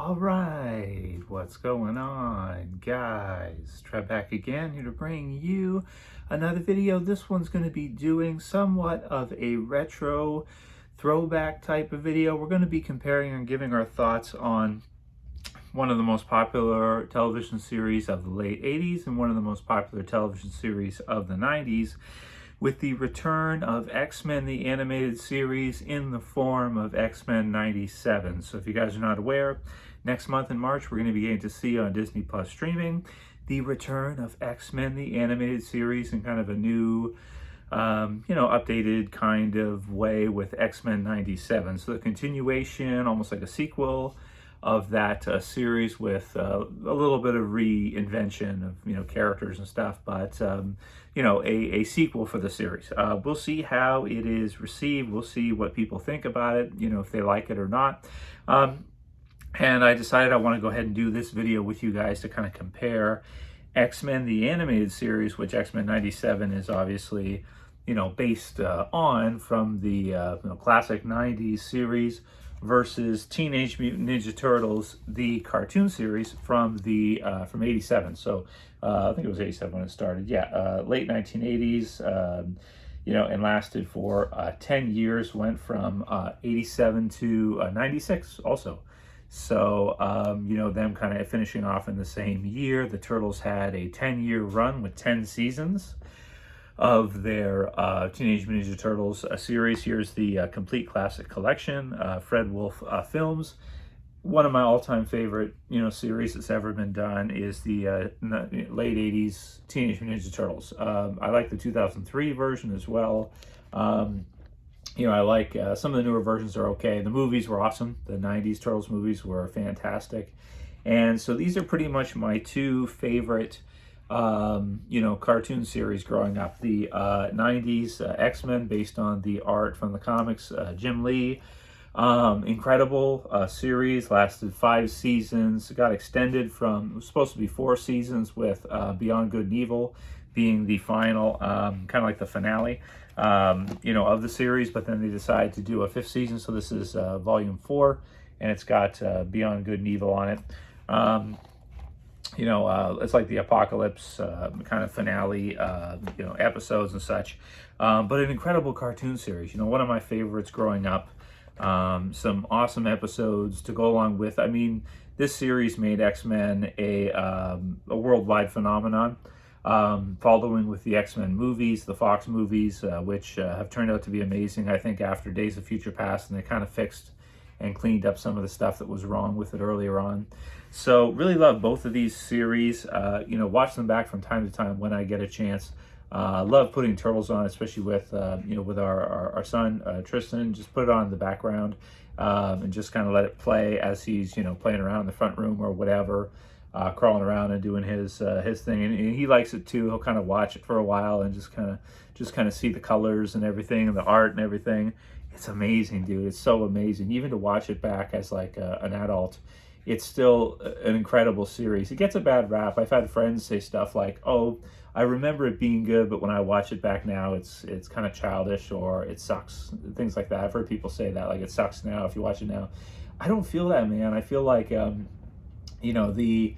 All right, what's going on, guys? Trev back again, here to bring you another video. This one's going to be doing somewhat of a retro throwback type of video. We're going to be comparing and giving our thoughts on one of the most popular television series of the late 80s and one of the most popular television series of the 90s, with the return of X-Men the Animated Series in the form of X-Men 97. So if you guys are not aware, next month in March, we're going to be getting to see on Disney Plus streaming the return of X-Men the Animated Series in kind of a new, updated kind of way with X-Men 97. So the continuation, almost like a sequel of that series with a little bit of reinvention of characters and stuff, but a sequel for the series. We'll see how it is received. We'll see what people think about it, if they like it or not. And I decided I want to go ahead and do this video with you guys to kind of compare X-Men the Animated Series, which X-Men 97 is obviously based on from the classic 90s series, versus Teenage Mutant Ninja Turtles, the cartoon series from 87. So I think it was 87 when it started. Yeah, late 1980s, and lasted for 10 years, went from 87 to 96 also. So, them kind of finishing off in the same year. The Turtles had a 10-year run with 10 seasons of their Teenage Mutant Ninja Turtles series. Here's the complete classic collection, Fred Wolf Films. One of my all-time favorite, series that's ever been done is the late 80s Teenage Mutant Ninja Turtles. I like the 2003 version as well. I like some of the newer versions are okay. The movies were awesome. The 90s Turtles movies were fantastic. And so these are pretty much my two favorite cartoon series growing up. The 90s X-Men, based on the art from the comics, Jim Lee. Incredible series, lasted 5 seasons, got extended from, it was supposed to be 4 seasons, with Beyond Good and Evil being the final, kind of like the finale, of the series, but then they decided to do a 5th season, so this is volume 4, and it's got Beyond Good and Evil on it. It's like the apocalypse kind of finale, episodes and such. But an incredible cartoon series. One of my favorites growing up. Some awesome episodes to go along with. I mean, this series made X-Men a worldwide phenomenon. Following with the X-Men movies, the Fox movies, which have turned out to be amazing, I think, after Days of Future Past, and they kind of fixed and cleaned up some of the stuff that was wrong with it earlier on. So really love both of these series. Watch them back from time to time when I get a chance. Love putting Turtles on, especially with with our son Tristan. Just put it on in the background and just kind of let it play as he's playing around in the front room or whatever, crawling around and doing his thing. And he likes it too. He'll kind of watch it for a while and just kind of see the colors and everything and the art and everything. It's amazing, dude. It's so amazing. Even to watch it back as like an adult, it's still an incredible series. It gets a bad rap. I've had friends say stuff like, "Oh, I remember it being good, but when I watch it back now, it's kind of childish, or it sucks." Things like that. I've heard people say that, like, it sucks now if you watch it now. I don't feel that, man. I feel like the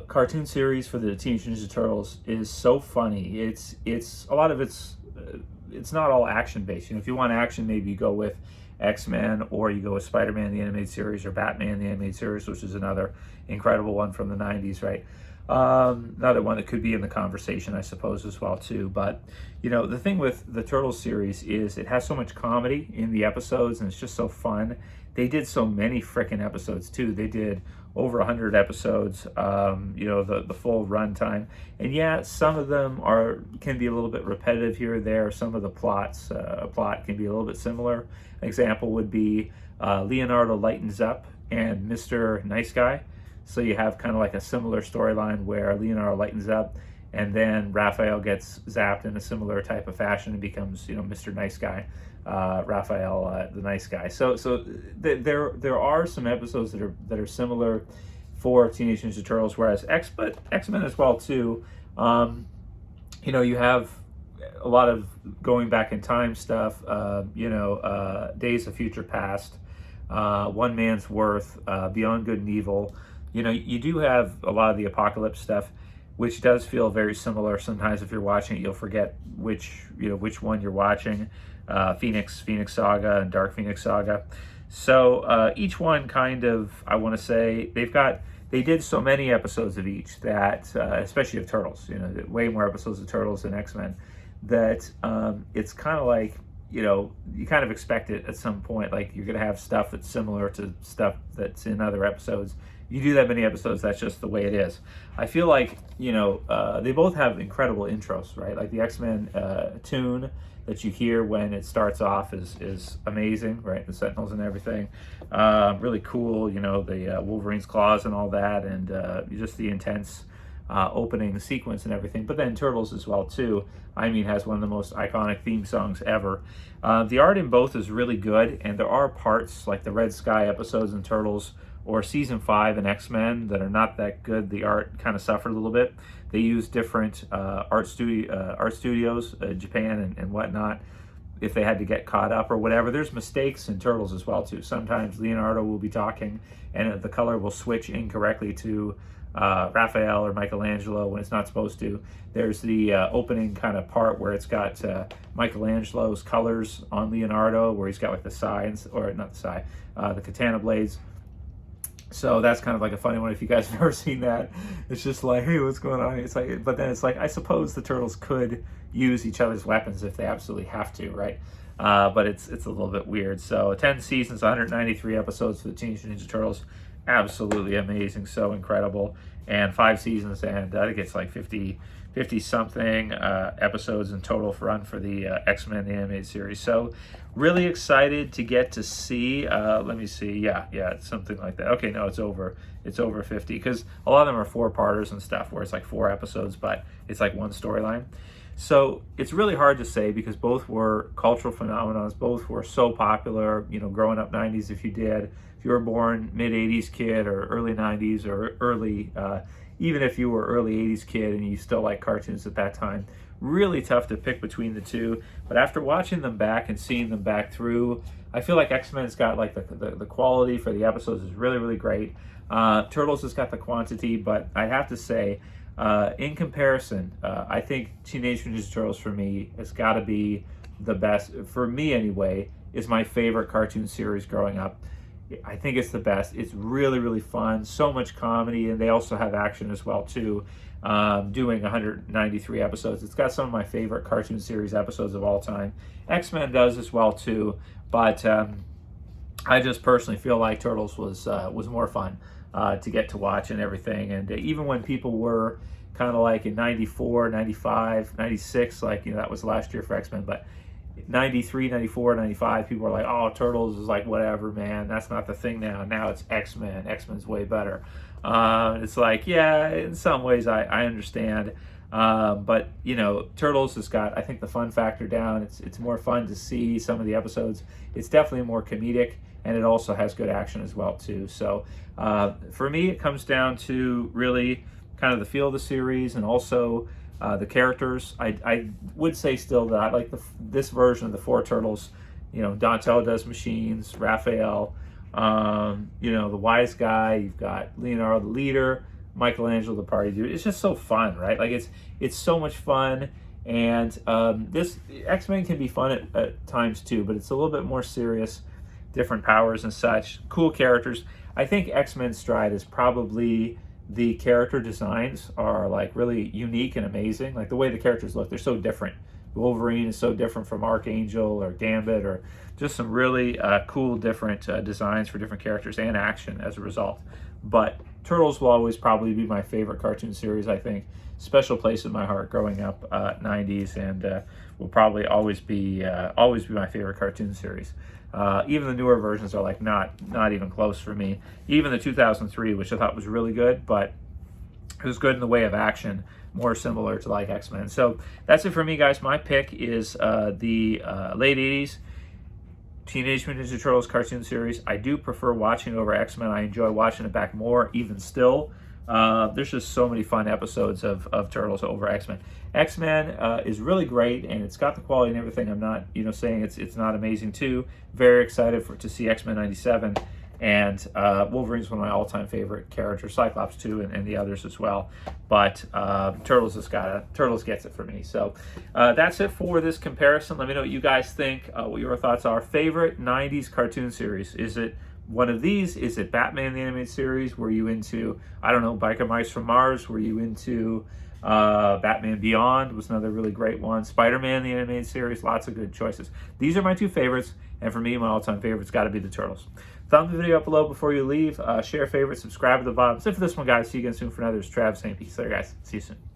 cartoon series for the Teenage Ninja Turtles is so funny. It's a lot of it's not all action based. If you want action, maybe you go with X-Men, or you go with Spider-Man the Animated Series, or Batman the Animated Series, which is another incredible one from the 90s, right? Another one that could be in the conversation, I suppose, as well too. But the thing with the Turtles series is it has so much comedy in the episodes, and it's just so fun. They did so many freaking episodes too. They did over 100 episodes, the full runtime. And yeah, some of them can be a little bit repetitive here or there. Some of the plot can be a little bit similar. An example would be Leonardo lightens up and Mr. Nice Guy. So you have kind of like a similar storyline where Leonardo lightens up, and then Raphael gets zapped in a similar type of fashion and becomes, Mr. Nice Guy, Raphael, the nice guy. So there are some episodes that are similar for Teenage Ninja Turtles, whereas X-Men as well too. You have a lot of going back in time stuff. Days of Future Past. One Man's Worth, Beyond Good and Evil. You know, you do have a lot of the Apocalypse stuff, which does feel very similar. Sometimes if you're watching it, you'll forget which one you're watching. Phoenix Saga and Dark Phoenix Saga. So each one kind of, I want to say, they did so many episodes of each that, especially of Turtles, you know, way more episodes of Turtles than X-Men, that it's kind of like, you know, you kind of expect it at some point, like you're going to have stuff that's similar to stuff that's in other episodes. You do that many episodes, that's just the way it is. I feel like, you know, they both have incredible intros, right? Like the X-Men tune that you hear when it starts off is amazing, right? The Sentinels and everything. Really cool, you know, the Wolverine's claws and all that, and just the intense opening sequence and everything. But then Turtles as well, too. I mean, has one of the most iconic theme songs ever. The art in both is really good, and there are parts, like the Red Sky episodes in Turtles, or Season 5 in X-Men, that are not that good. The art kind of suffered a little bit. They use different art studios, Japan and whatnot, if they had to get caught up or whatever. There's mistakes in Turtles as well, too. Sometimes Leonardo will be talking, and the color will switch incorrectly to Raphael or Michelangelo when it's not supposed to. There's the opening kind of part where it's got Michelangelo's colors on Leonardo, where he's got like the signs, or not the sign, the katana blades. So that's kind of like a funny one if you guys have ever seen that. It's just like, hey, what's going on? It's like, but then it's like, I suppose the Turtles could use each other's weapons if they absolutely have to, right? But it's a little bit weird. So 10 seasons, 193 episodes for the Teenage Ninja Turtles. Absolutely amazing, so incredible. And 5 seasons, and I think it's like 50 something episodes in total run for the X-Men animated series. So really excited to get to see, let me see, yeah, it's something like that. Okay, no, it's over 50, because a lot of them are 4-parters and stuff, where it's like 4 episodes, but it's like one storyline. So it's really hard to say, because both were cultural phenomenons, both were so popular, you know, growing up 90s. If you were born mid-80s kid or early 90s or early, even if you were early 80s kid and you still like cartoons at that time, really tough to pick between the two. But after watching them back and seeing them back through, I feel like X-Men's got like the quality for the episodes is really, really great. Turtles has got the quantity, but I have to say, in comparison, I think Teenage Mutant Ninja Turtles for me has got to be the best, for me anyway, is my favorite cartoon series growing up. I think it's the best. It's really, really fun. So much comedy, and they also have action as well, too. Doing 193 episodes. It's got some of my favorite cartoon series episodes of all time. X-Men does as well, too. But I just personally feel like Turtles was more fun to get to watch and everything. And even when people were kind of like in 94, 95, 96, like, you know, that was last year for X-Men, but 93, 94, 95, people were like, oh, Turtles is like, whatever, man, that's not the thing now. Now it's X-Men. X-Men's way better. It's like, yeah, in some ways I understand. But, you know, Turtles has got, I think, the fun factor down. It's more fun to see some of the episodes. It's definitely more comedic, and it also has good action as well, too. So for me, it comes down to really kind of the feel of the series, and also the characters. I would say still that I like this version of the 4 Turtles. You know, Donatello does machines, Raphael, you know, the wise guy, you've got Leonardo the leader, Michelangelo the party dude. It's just so fun, right? Like it's so much fun. And this X-Men can be fun at times too, but it's a little bit more serious, different powers and such, cool characters. I think X-Men's stride is probably the character designs are like really unique and amazing. Like the way the characters look, they're so different. Wolverine is so different from Archangel or Gambit, or just some really cool different designs for different characters and action as a result. But Turtles will always probably be my favorite cartoon series, I think. Special place in my heart growing up 90s, and will probably always be my favorite cartoon series. Even the newer versions are like not even close for me. Even the 2003, which I thought was really good, but it was good in the way of action, more similar to like X-Men. So that's it for me, guys. My pick is the late 80s Teenage Mutant Ninja Turtles cartoon series. I do prefer watching over X-Men. I enjoy watching it back more, even still. There's just so many fun episodes of Turtles over X-Men. X-Men is really great, and it's got the quality and everything. I'm not, saying it's not amazing too. Very excited to see X-Men 97, and Wolverine's one of my all-time favorite characters. Cyclops too, and the others as well. But Turtles gets it for me. So that's it for this comparison. Let me know what you guys think. What your thoughts are. Favorite 90s cartoon series? Is it one of these? Is it Batman the Animated Series? Were you into, I don't know, Biker Mice from Mars? Were you into Batman Beyond? Was another really great one. Spider-Man the Animated Series? Lots of good choices. These are my two favorites, and for me, my all-time favorite's got to be the Turtles. Thumb the video up below before you leave. Share, favorite, subscribe to the bottom. That's it for this one, guys. See you again soon for another. Trev saying peace there, guys. See you soon.